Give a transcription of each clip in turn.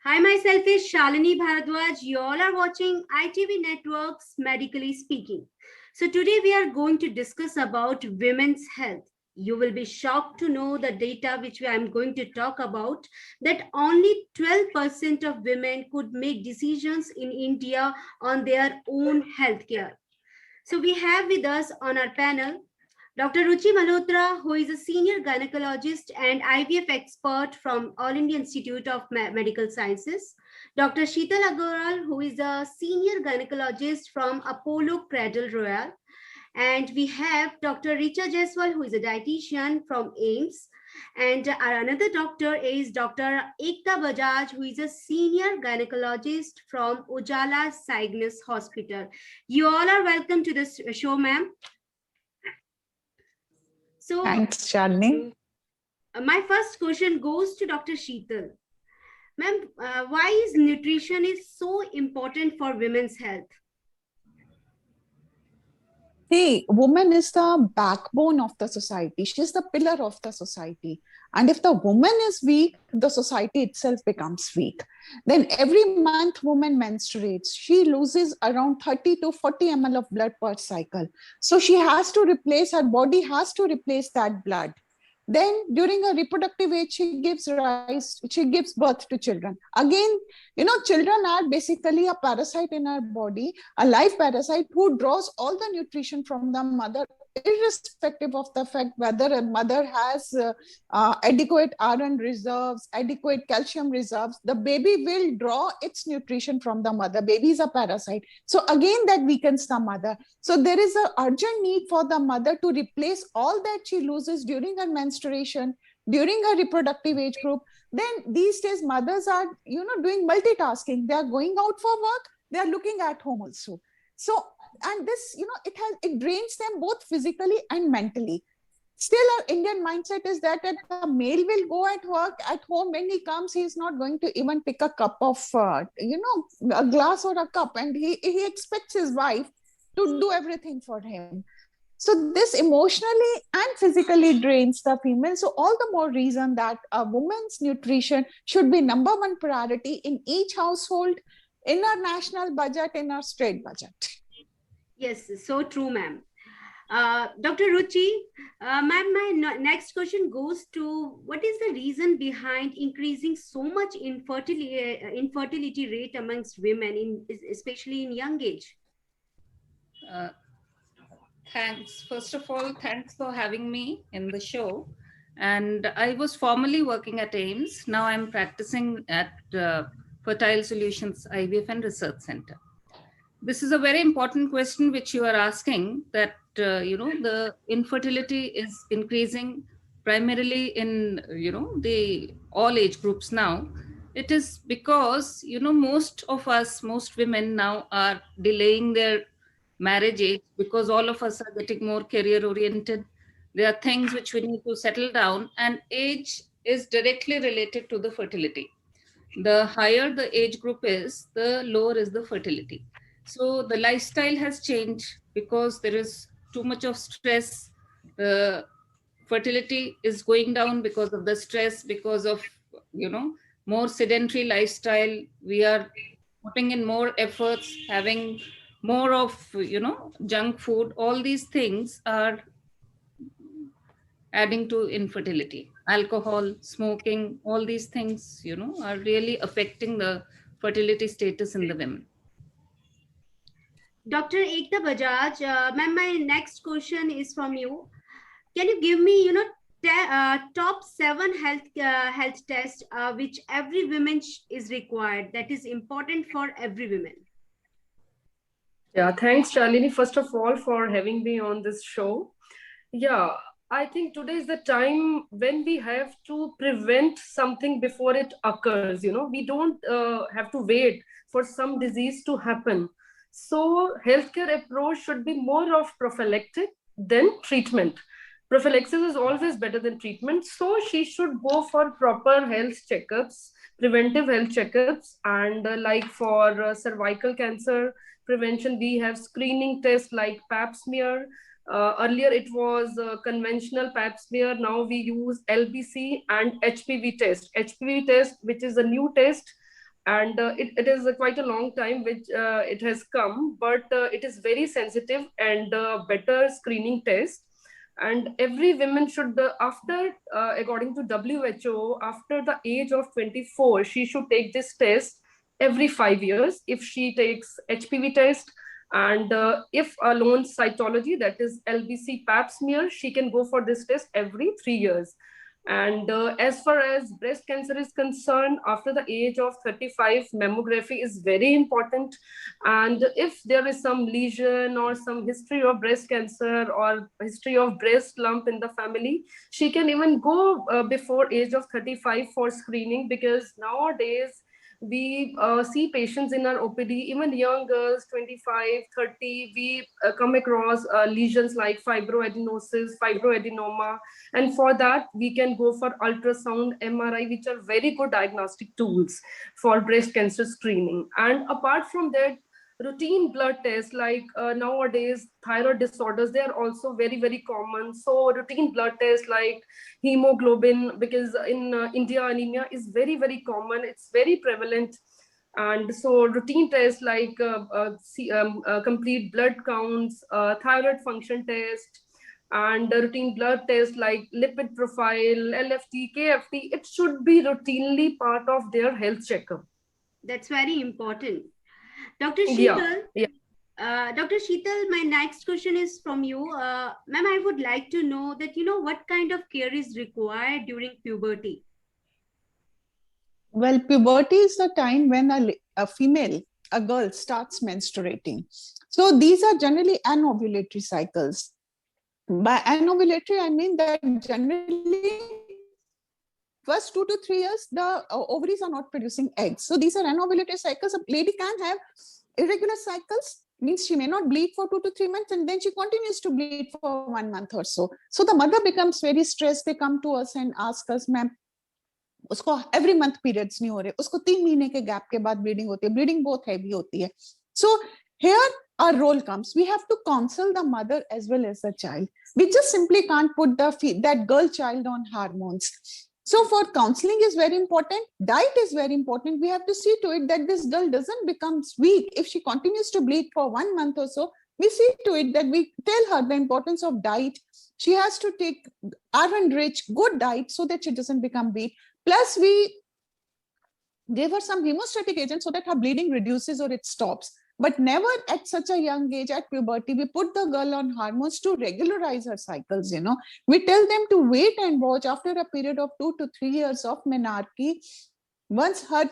Hi, myself is Shalini Bharadwaj. You all are watching ITV Networks Medically Speaking. So today we are going to discuss about women's health. You will be shocked to know the data which I am going to talk about, that only 12% of women could make decisions in India on their own healthcare. So we have with us on our panel Dr. Ruchi Malhotra, who is a senior gynecologist and IVF expert from All India Institute of Medical Sciences. Dr. Sheetal Agarwal, who is a senior gynecologist from Apollo Cradle Royal. And we have Dr. Richa Jaiswal, who is a dietitian from AIMS. And our another doctor is Dr. Ekta Bajaj, who is a senior gynecologist from Ujala Cygnus Hospital. You all are welcome to this show, ma'am. So, thanks, Shalini. My first question goes to Dr. Sheetal. Ma'am, why is nutrition is so important for women's health? See, woman is the backbone of the society. She's the pillar of the society. And if the woman is weak, the society itself becomes weak. Then every month woman menstruates. She loses around 30 to 40 ml of blood per cycle. So she has to replace, her body has to replace that blood. Then during her reproductive age, she gives birth to children. Again, children are basically a parasite in our body, a live parasite who draws all the nutrition from the mother, irrespective of the fact whether a mother has adequate iron reserves, adequate calcium reserves. The baby will draw its nutrition from the mother. Baby is a parasite. So again, that weakens the mother. So there is an urgent need for the mother to replace all that she loses during her menstruation, during her reproductive age group. Then these days, mothers are, doing multitasking. They are going out for work. They are looking at home also. So, and this, it drains them both physically and mentally. Still, our Indian mindset is that the male will go at work, at home. When he comes, he is not going to even pick a cup of, a glass or a cup. And he expects his wife to do everything for him. So this emotionally and physically drains the female. So all the more reason that a woman's nutrition should be number one priority in each household, in our national budget, in our state budget. Yes, so true, ma'am. Dr. Ruchi, ma'am, my next question goes to what is the reason behind increasing so much infertility rate amongst women, especially in young age? Thanks. First of all, thanks for having me in the show. And I was formerly working at AIMS. Now I'm practicing at Fertile Solutions IVF and Research Center. This is a very important question which you are asking, that the infertility is increasing primarily in the all age groups now. It is because most women now are delaying their marriage age because all of us are getting more career oriented. There are things which we need to settle down, and age is directly related to the fertility. The higher the age group is, the lower is the fertility. So the lifestyle has changed because there is too much of stress. Fertility is going down because of the stress, because of more sedentary lifestyle. We are putting in more efforts, having more of junk food. All these things are adding to infertility. Alcohol, smoking, all these things are really affecting the fertility status in the women. Dr. Ekta Bajaj, ma'am, my next question is from you. Can you give me, top 7 health tests which every woman is required, that is important for every woman? Yeah, thanks, Shalini, first of all, for having me on this show. Yeah, I think today is the time when we have to prevent something before it occurs. We don't have to wait for some disease to happen. So healthcare approach should be more of prophylactic than treatment. Prophylaxis is always better than treatment. So she should go for proper health checkups, preventive health checkups, and like for cervical cancer prevention, we have screening tests like pap smear. Earlier it was conventional pap smear. Now we use LBC and HPV test. HPV test, which is a new test, and it is quite a long time which it has come, but it is very sensitive and better screening test. And every woman should, after, according to WHO, after the age of 24, she should take this test every 5 years. If she takes HPV test, and if alone cytology, that is LBC pap smear, she can go for this test every 3 years. And as far as breast cancer is concerned, after the age of 35, mammography is very important. And if there is some lesion or some history of breast cancer or history of breast lump in the family, she can even go before age of 35 for screening, because nowadays we see patients in our OPD, even young girls, 25, 30, we come across lesions like fibroadenosis, fibroadenoma. And for that, we can go for ultrasound, MRI, which are very good diagnostic tools for breast cancer screening. And apart from that, routine blood tests like nowadays thyroid disorders, they are also very, very common. So routine blood tests like hemoglobin, because in India anemia is very, very common, it's very prevalent. And so routine tests like complete blood counts, thyroid function test, and routine blood tests like lipid profile, LFT, KFT, it should be routinely part of their health checkup. That's very important. Dr. Yeah, Sheetal, yeah. Dr. Sheetal, my next question is from you. Ma'am, I would like to know that, what kind of care is required during puberty? Well, puberty is the time when a female, a girl, starts menstruating. So these are generally anovulatory cycles. By anovulatory, I mean that generally first 2 to 3 years, the ovaries are not producing eggs. So these are anovulatory cycles. A lady can have irregular cycles, means she may not bleed for 2 to 3 months, and then she continues to bleed for 1 month or so. So the mother becomes very stressed. They come to us and ask us, ma'am, उसको every month periods नहीं हो रहे, उसको 3 महीने के gap के बाद bleeding होती है, bleeding बहुत heavy होती है. So here our role comes. We have to counsel the mother as well as the child. We just simply can't put that girl child on hormones. So for counseling is very important. Diet is very important. We have to see to it that this girl doesn't become weak. If she continues to bleed for 1 month or so, we see to it that we tell her the importance of diet. She has to take iron-rich, good diet so that she doesn't become weak. Plus, we give her some hemostatic agent so that her bleeding reduces or it stops. But never at such a young age, at puberty, we put the girl on hormones to regularize her cycles, We tell them to wait and watch after a period of 2 to 3 years of menarche. Once her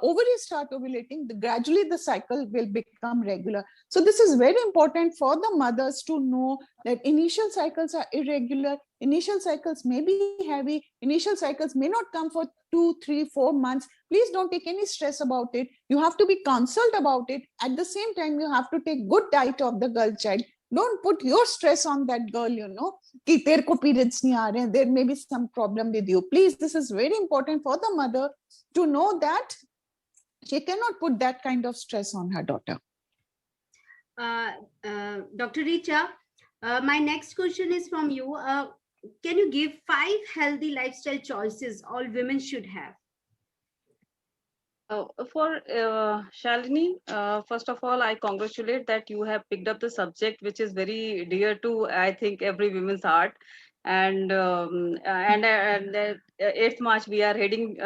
ovaries start ovulating, gradually the cycle will become regular. So this is very important for the mothers to know that initial cycles are irregular. Initial cycles may be heavy. Initial cycles may not come for 2, 3, 4 months. Please don't take any stress about it. You have to be counseled about it. At the same time, you have to take good diet of the girl child. Don't put your stress on that girl, कि तेरे को periods नहीं आ रहे हैं, there may be some problem with you. Please, this is very important for the mother to know that she cannot put that kind of stress on her daughter. Dr. Richa, my next question is from you. Can you give 5 healthy lifestyle choices all women should have? For Shalini, first of all, I congratulate that you have picked up the subject, which is very dear to, I think, every woman's heart. And 8th March, we are heading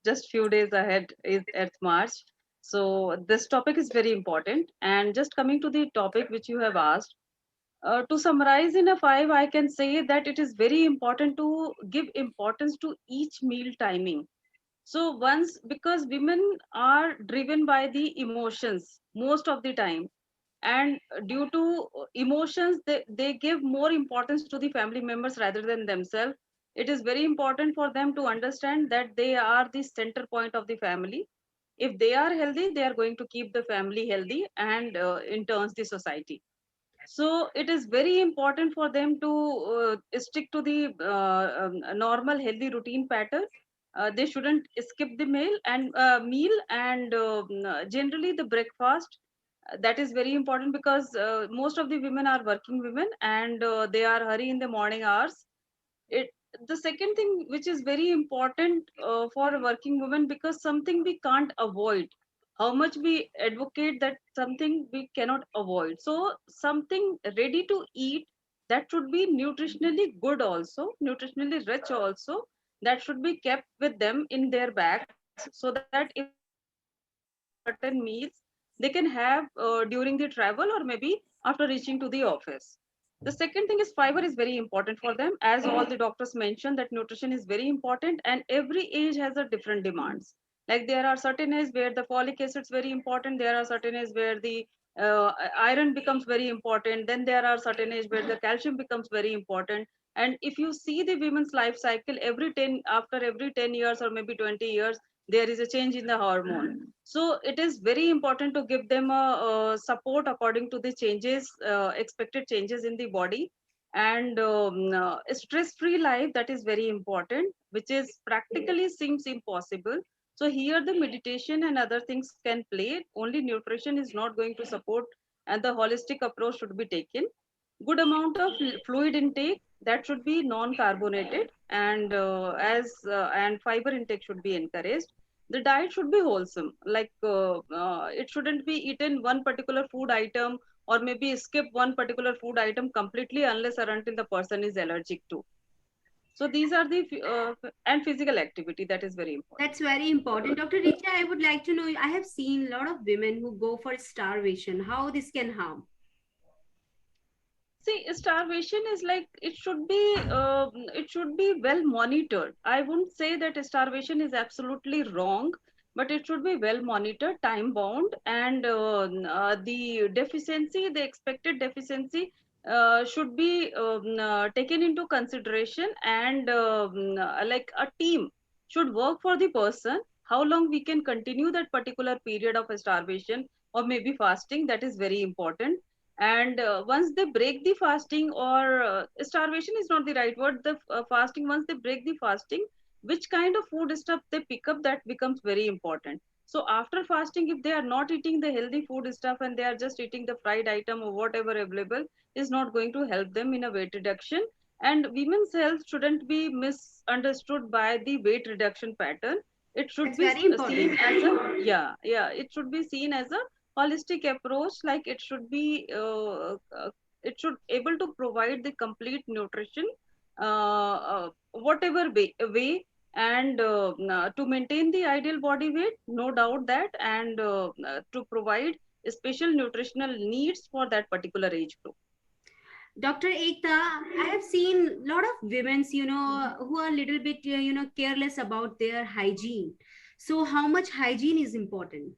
just few days ahead is 8th March. So this topic is very important. And just coming to the topic which you have asked, to summarize in a 5, I can say that it is very important to give importance to each meal timing. So because women are driven by the emotions most of the time, and due to emotions, they give more importance to the family members rather than themselves. It is very important for them to understand that they are the center point of the family. If they are healthy, they are going to keep the family healthy and in turns the society. So it is very important for them to stick to the normal healthy routine pattern. They shouldn't skip the meal and generally the breakfast that is very important because most of the women are working women, and they are hurry in the morning hours. It The second thing which is very important for a working woman, because something we can't avoid, how much we advocate that something we cannot avoid, so something ready to eat, that should be nutritionally good also, nutritionally rich also, that should be kept with them in their bags, so that if certain meals they can have during the travel, or maybe after reaching to the office. The second thing is fiber is very important for them, as all the doctors mentioned that nutrition is very important, and every age has a different demands. Like there are certain ages where the folic acid is very important, there are certain ages where the iron becomes very important, then there are certain ages where the calcium becomes very important. And if you see the women's life cycle, after every 10 years or maybe 20 years, there is a change in the hormone. So it is very important to give them a support according to the changes, expected changes in the body. And a stress-free life, that is very important, which is practically seems impossible. So here the meditation and other things can play. Only nutrition is not going to support, and the holistic approach should be taken. Good amount of fluid intake, that should be non-carbonated, and fiber intake should be encouraged. The diet should be wholesome, like it shouldn't be eaten one particular food item, or maybe skip one particular food item completely unless or until the person is allergic to. So these are the and physical activity, that is very important. That's very important. Dr. Richa, I would like to know, I have seen a lot of women who go for starvation. How this can harm? See, starvation is like, it should be well monitored. I wouldn't say that starvation is absolutely wrong, but it should be well monitored, time bound, and the deficiency, the expected deficiency, should be taken into consideration, and like a team should work for the person. How long we can continue that particular period of starvation or maybe fasting, that is very important. And once they break the fasting, or starvation is not the right word, the fasting, once they break the fasting, which kind of food stuff they pick up, that becomes very important. So after fasting, if they are not eating the healthy food stuff and they are just eating the fried item or whatever available, is not going to help them in a weight reduction. And women's health shouldn't be misunderstood by the weight reduction pattern. It should That's be very important. seen as a, it should be seen as a holistic approach. Like it should able to provide the complete nutrition, whatever way, and to maintain the ideal body weight, no doubt that, and to provide special nutritional needs for that particular age group. Dr. Ekta, I have seen a lot of women, who are a little bit, careless about their hygiene. So how much hygiene is important?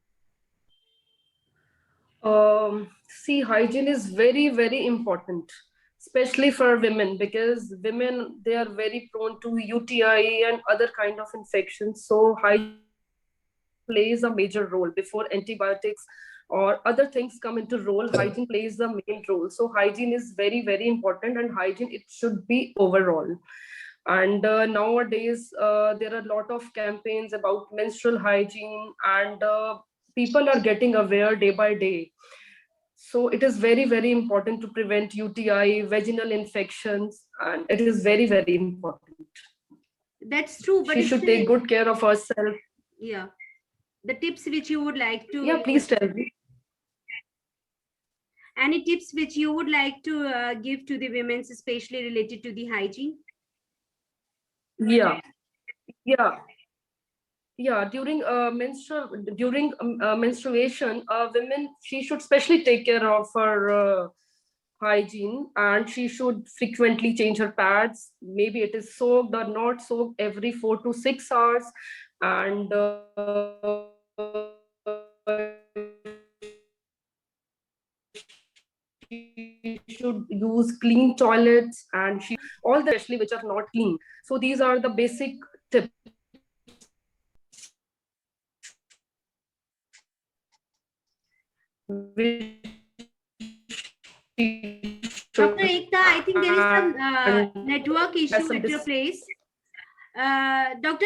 See, hygiene is very, very important, especially for women, because women, they are very prone to UTI and other kind of infections. So hygiene plays a major role before antibiotics or other things come into role. Hygiene plays the main role. So hygiene is very, very important, and hygiene, it should be overall. And nowadays there are a lot of campaigns about menstrual hygiene, and people are getting aware day by day. So it is very, very important to prevent UTI, vaginal infections, and it is very, very important. That's true, but She should take good care of herself. Yeah. The tips which you would like to... Yeah, please tell me. Any tips which you would like to give to the women, especially related to the hygiene? Yeah. During menstruation, women, she should especially take care of her hygiene, and she should frequently change her pads. Maybe it is soaked or not soaked, every 4 to 6 hours, and she should use clean toilets, and all the, especially which are not clean. So these are the basic tips. Dr. Ekta, I think there is some network issue at your place. Dr.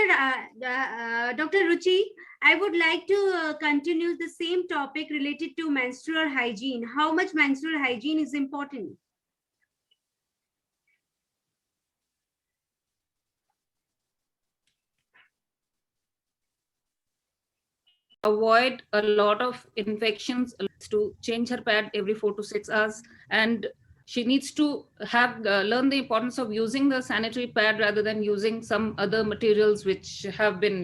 Ruchi, I would like to continue the same topic related to menstrual hygiene. How much menstrual hygiene is important? Avoid a lot of infections, to change her pad every 4 to 6 hours, and she needs to have learn the importance of using the sanitary pad rather than using some other materials which have been,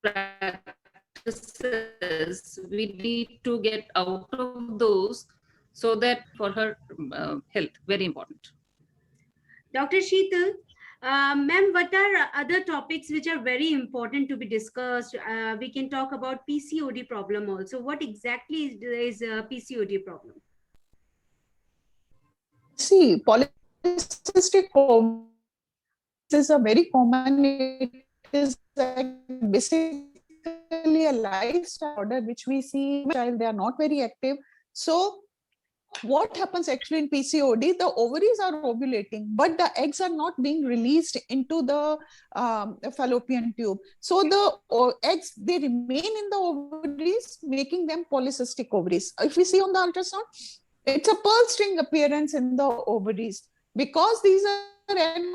practices. We need to get out of those, so that for her health, very important. Dr. Sheetal, ma'am, what are other topics which are very important to be discussed? We can talk about PCOD problem also. What exactly is a PCOD problem? See, polycystic ovaries is a very common. It is basically a lifestyle order which we see child, they are not very active. So what happens actually in PCOD? The ovaries are ovulating, but the eggs are not being released into the fallopian tube. So the eggs, they remain in the ovaries, making them polycystic ovaries. If we see on the ultrasound, it's a pearl string appearance in the ovaries. Because these again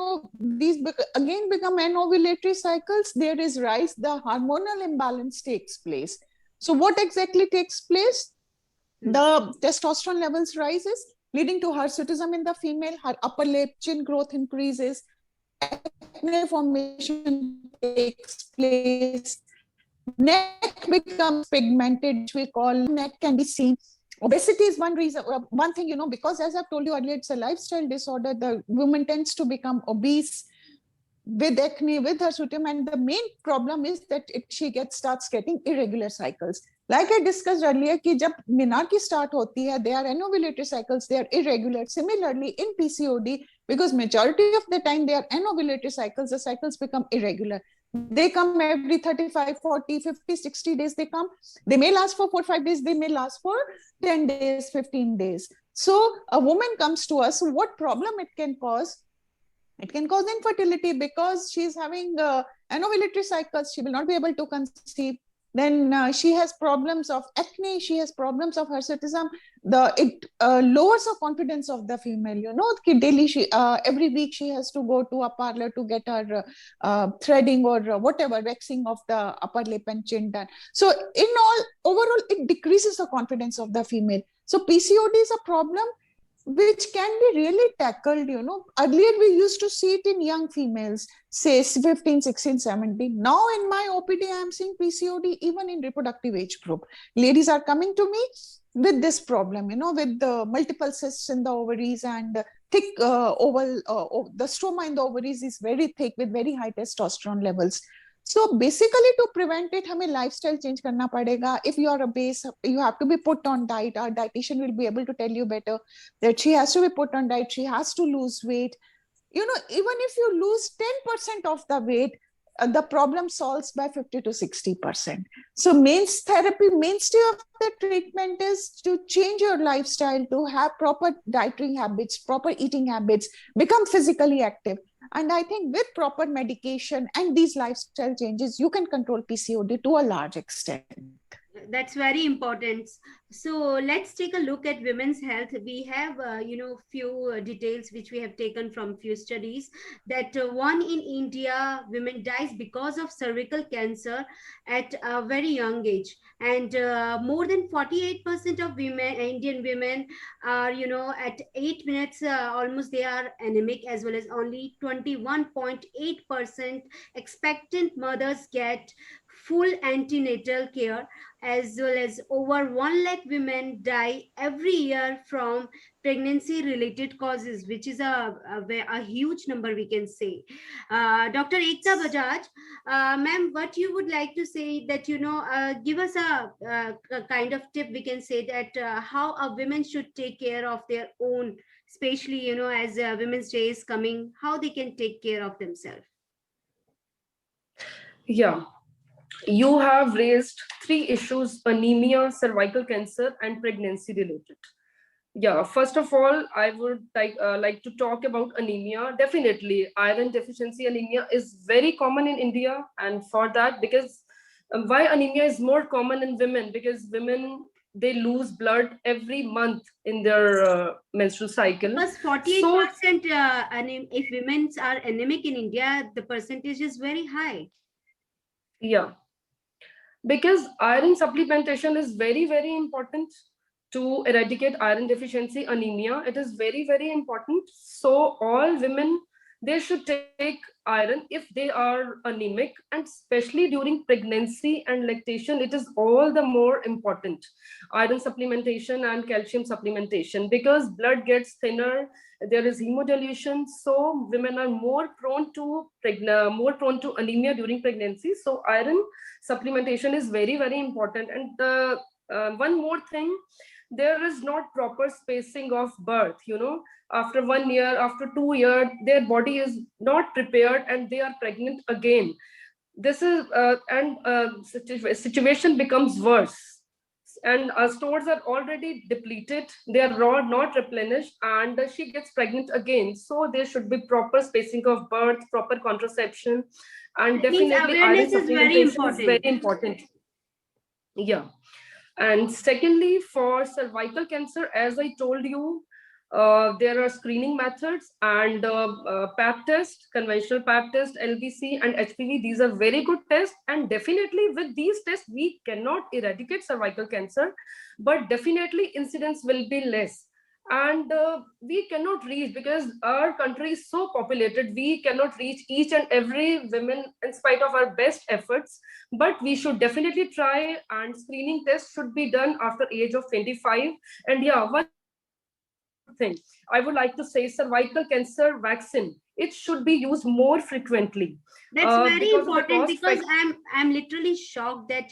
become anovulatory cycles, there is rise, the hormonal imbalance takes place. So what exactly takes place? The testosterone levels rises, leading to hirsutism in the female. Her upper lip, chin growth increases, acne formation takes place, neck becomes pigmented, which we call neck can be seen. Obesity is one reason, one thing, because as I've told you earlier, it's a lifestyle disorder. The woman tends to become obese with acne, with hirsutism, and the main problem is that she starts getting irregular cycles. Like I discussed earlier, कि जब menarche start होती है, they are anovulatory cycles, they are irregular. Similarly, in PCOD, because majority of the time they are anovulatory cycles, the cycles become irregular. They come every 35, 40, 50, 60 days they come. They may last for 4, 5 days, they may last for 10 days, 15 days. So a woman comes to us, what problem it can cause? It can cause infertility because she's having anovulatory cycles. She will not be able to conceive. Then she has problems of acne. She has problems of hirsutism. It lowers the confidence of the female. Daily every week she has to go to a parlor to get her threading or whatever, waxing of the upper lip and chin done. So overall, it decreases the confidence of the female. So PCOD is a problem which can be really tackled. Earlier we used to see it in young females, say 15, 16, 17. Now in my OPD, I am seeing PCOD even in reproductive age group. Ladies are coming to me with this problem, with the multiple cysts in the ovaries and thick the stroma in the ovaries is very thick with very high testosterone levels. So basically, to prevent it, हमें lifestyle change करना पड़ेगा. If you are obese, you have to be put on diet. Our dietitian will be able to tell you better that she has to be put on diet. She has to lose weight. Even if you lose 10% of the weight, the problem solves by 50 to 60%. So mainstay of the treatment is to change your lifestyle, to have proper dietary habits, proper eating habits, become physically active. And I think with proper medication and these lifestyle changes, you can control PCOD to a large extent. That's very important. So let's take a look at women's health. We have, few details which we have taken from few studies that one in India, women dies because of cervical cancer at a very young age. And more than 48% of Indian women are, at 8 minutes, almost they are anemic, as well as only 21.8% expectant mothers get full antenatal care, as well as over 1 lakh women die every year from pregnancy related causes, which is a huge number, we can say. Dr. Ekta Bajaj, ma'am, what you would like to say that, give us a kind of tip, we can say that how a women should take care of their own, especially, as Women's Day is coming, how they can take care of themselves. Yeah. you have raised three issues: anemia, cervical cancer, and pregnancy related. Yeah, first of all, I would like to talk about anemia. Definitely, iron deficiency anemia is very common in India. And for that, because why anemia is more common in women? Because women, they lose blood every month in their menstrual cycle. Because So 48%, if women are anemic in India, the percentage is very high. yeah, because iron supplementation is very, very important to eradicate iron deficiency anemia. It is very, very important. So all women, they should take iron if they are anemic, and especially during pregnancy and lactation, it is all the more important, iron supplementation and calcium supplementation, because blood gets thinner, there is hemodilution, so women are more prone to anemia during pregnancy. So iron supplementation is very, very important. And one more thing, there is not proper spacing of birth, after 1 year, after 2 years, their body is not prepared and they are pregnant again. This is situation becomes worse, and our stores are already depleted, they are not replenished, and she gets pregnant again. So there should be proper spacing of birth, proper contraception, and That means definitely iron awareness is very supplementation is very important. important. Yeah. And secondly, for cervical cancer, as I told you, there are screening methods, and pap test, conventional pap test, LBC, and HPV. These are very good tests. And definitely with these tests, we cannot eradicate cervical cancer, but definitely incidence will be less. And we cannot reach, because our country is so populated, we cannot reach each and every woman in spite of our best efforts. But we should definitely try, and screening tests should be done after age of 25. And yeah, one thing I would like to say, cervical cancer vaccine, it should be used more frequently. That's very Because of the important, cost because factor. I'm literally shocked that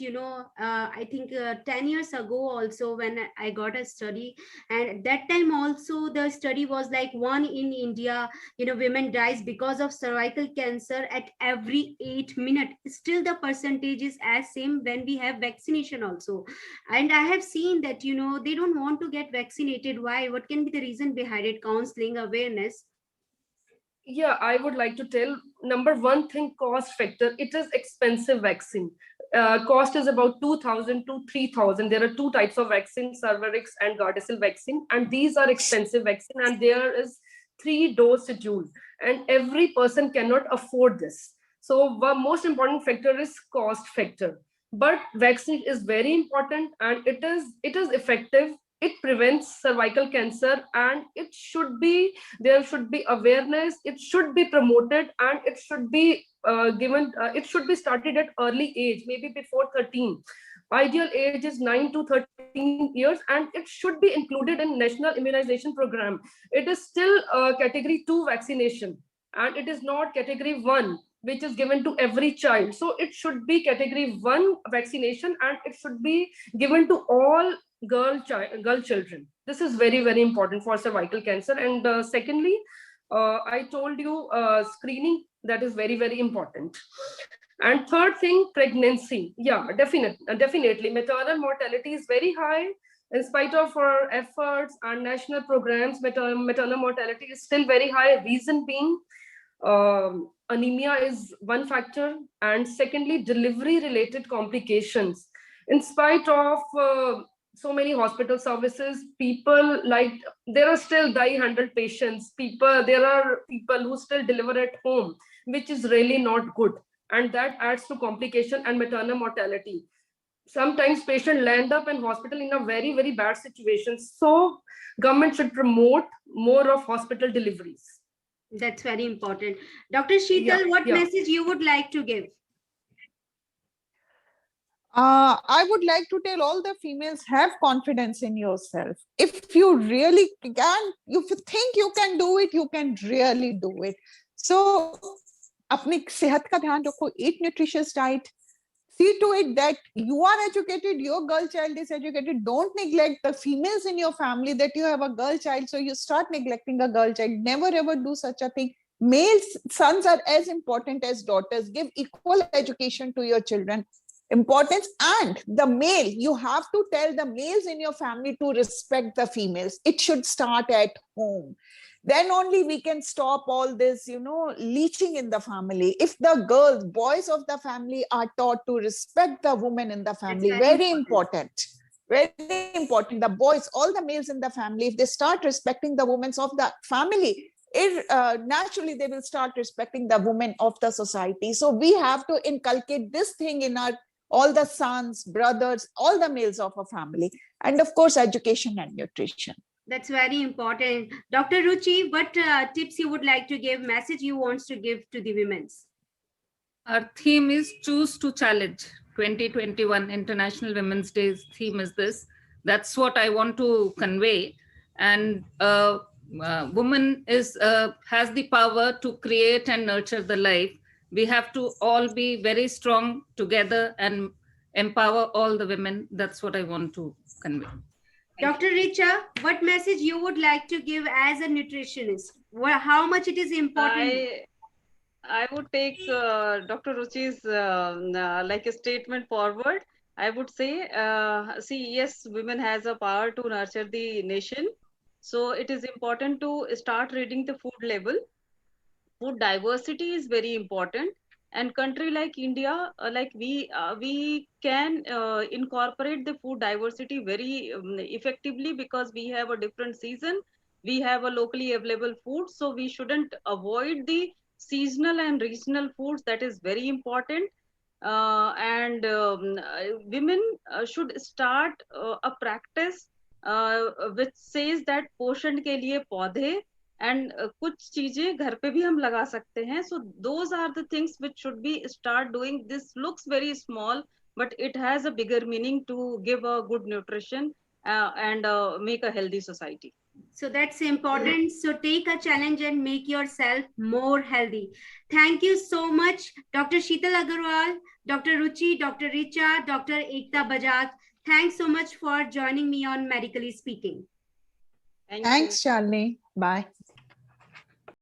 I think 10 years ago also, when I got a study, and at that time also the study was like one in India, women dies because of cervical cancer at every 8 minutes. Still the percentage is as same when we have vaccination also. And I have seen that they don't want to get vaccinated. Why? What can be the reason behind it? Counseling, awareness. Yeah, I would like to tell, number one thing, cost factor. It is expensive vaccine. Cost is about 2,000 to 3,000. There are two types of vaccine, Cervarix and Gardasil vaccine, and these are expensive vaccine, and there is 3-dose schedule, and every person cannot afford this. So the most important factor is cost factor. But vaccine is very important, and it is effective. It prevents cervical cancer, and there should be awareness, it should be promoted, and it should be given, it should be started at early age, maybe before 13. Ideal age is 9 to 13 years, and it should be included in national immunization program. It is still category 2 vaccination, and it is not category 1, which is given to every child. So it should be category 1 vaccination, and it should be given to all girl children. This is very, very important for cervical cancer. And secondly, I told you, screening, that is very, very important. And third thing, pregnancy. Yeah, definitely maternal mortality is very high. In spite of our efforts and national programs, maternal mortality is still very high. Reason being, anemia is one factor, and secondly, delivery related complications. In spite of so many hospital services, people, like, there are still die 100 patients, there are people who still deliver at home, which is really not good, and that adds to complication and maternal mortality. Sometimes patients land up in hospital in a very, very bad situation. So government should promote more of hospital deliveries. That's very important. Dr. Sheetal, what message you would like to give? I would like to tell all the females, have confidence in yourself. If you really can, if you think you can do it, you can really do it. So, अपनी सेहत का ध्यान रखो, eat nutritious diet, see to it that you are educated, your girl child is educated. Don't neglect the females in your family, that you have a girl child, so you start neglecting a girl child. Never ever do such a thing. Male sons are as important as daughters. Give equal education to your children. importance. And the male, you have to tell the males in your family to respect the females. It should start at home. Then only we can stop all this, leeching in the family. If the girls, boys of the family are taught to respect the women in the family, very important. Very important. The boys, all the males in the family, if they start respecting the women of the family, naturally they will start respecting the women of the society. So we have to inculcate this thing in all the sons, brothers, all the males of a family, and of course education and nutrition. That's very important. Dr. Ruchi, what tips you would like to give, message you want to give to the women's? Our theme is Choose to Challenge. 2021 International Women's Day's theme is this. That's what I want to convey. And woman has the power to create and nurture the life. We have to all be very strong together and empower all the women. That's what I want to convey. Dr. Richa, what message you would like to give as a nutritionist? How much it is important? I would take Dr. Ruchi's like a statement forward. I would say, see, yes, women has a power to nurture the nation. So it is important to start reading the food label. Food diversity is very important. And country like India, like we can incorporate the food diversity very effectively, because we have a different season. We have a locally available food. So we shouldn't avoid the seasonal and regional foods. That is very important. Women should start a practice which says that पोषण के लिए पौधे and कुछ चीजें घर पे भी हम लगा सकते हैं. So those are the things which should be start doing. This looks very small, but it has a bigger meaning to give a good nutrition and make a healthy society. So that's important. So take a challenge and make yourself more healthy. Thank you so much, Dr. Sheetal Agarwal, Dr. Ruchi, Dr. Richa, Dr. Ekta Bajaj. Thanks so much for joining me on Medically Speaking. Thanks, Shalini. Bye.